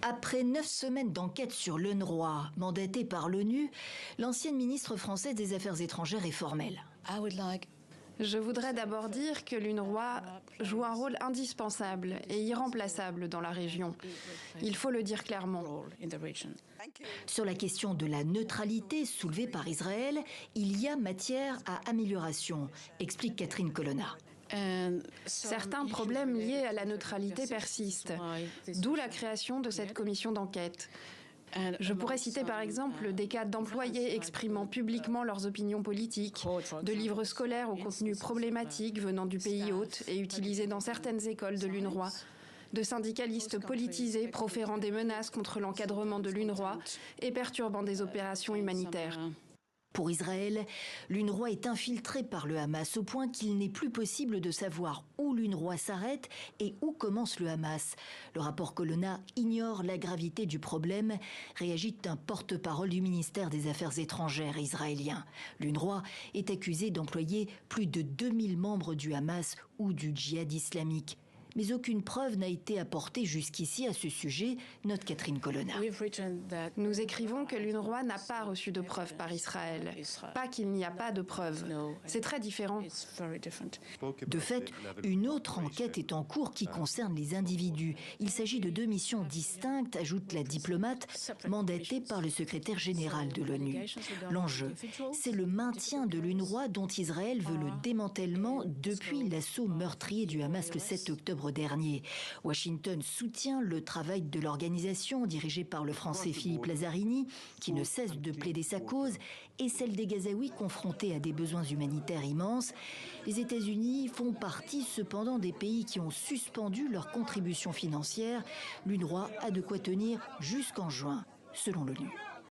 Après 9 semaines d'enquête sur l'UNRWA, mandatée par l'ONU, l'ancienne ministre française des Affaires étrangères est formelle. Je voudrais d'abord dire que l'UNRWA joue un rôle indispensable et irremplaçable dans la région. Il faut le dire clairement. Sur la question de la neutralité soulevée par Israël, il y a matière à amélioration, explique Catherine Colonna. Certains problèmes liés à la neutralité persistent, d'où la création de cette commission d'enquête. Je pourrais citer par exemple des cas d'employés exprimant publiquement leurs opinions politiques, de livres scolaires au contenu problématique venant du pays hôte et utilisés dans certaines écoles de l'UNRWA, de syndicalistes politisés proférant des menaces contre l'encadrement de l'UNRWA et perturbant des opérations humanitaires. Pour Israël, l'UNRWA est infiltrée par le Hamas au point qu'il n'est plus possible de savoir où l'UNRWA s'arrête et où commence le Hamas. Le rapport Colonna ignore la gravité du problème, réagit un porte-parole du ministère des Affaires étrangères israélien. L'UNRWA est accusée d'employer plus de 2000 membres du Hamas ou du djihad islamique. Mais aucune preuve n'a été apportée jusqu'ici à ce sujet, note Catherine Colonna. Nous écrivons que l'UNRWA n'a pas reçu de preuves par Israël. Pas qu'il n'y a pas de preuves. C'est très différent. De fait, une autre enquête est en cours qui concerne les individus. Il s'agit de 2 missions distinctes, ajoute la diplomate, mandatée par le secrétaire général de l'ONU. L'enjeu, c'est le maintien de l'UNRWA dont Israël veut le démantèlement depuis l'assaut meurtrier du Hamas le 7 octobre dernier. Washington soutient le travail de l'organisation dirigée par le Français Philippe Lazzarini, qui ne cesse de plaider sa cause, et celle des Gazaouis confrontés à des besoins humanitaires immenses. Les États-Unis font partie cependant des pays qui ont suspendu leur contribution financière. L'UNRWA a de quoi tenir jusqu'en juin, selon l'ONU.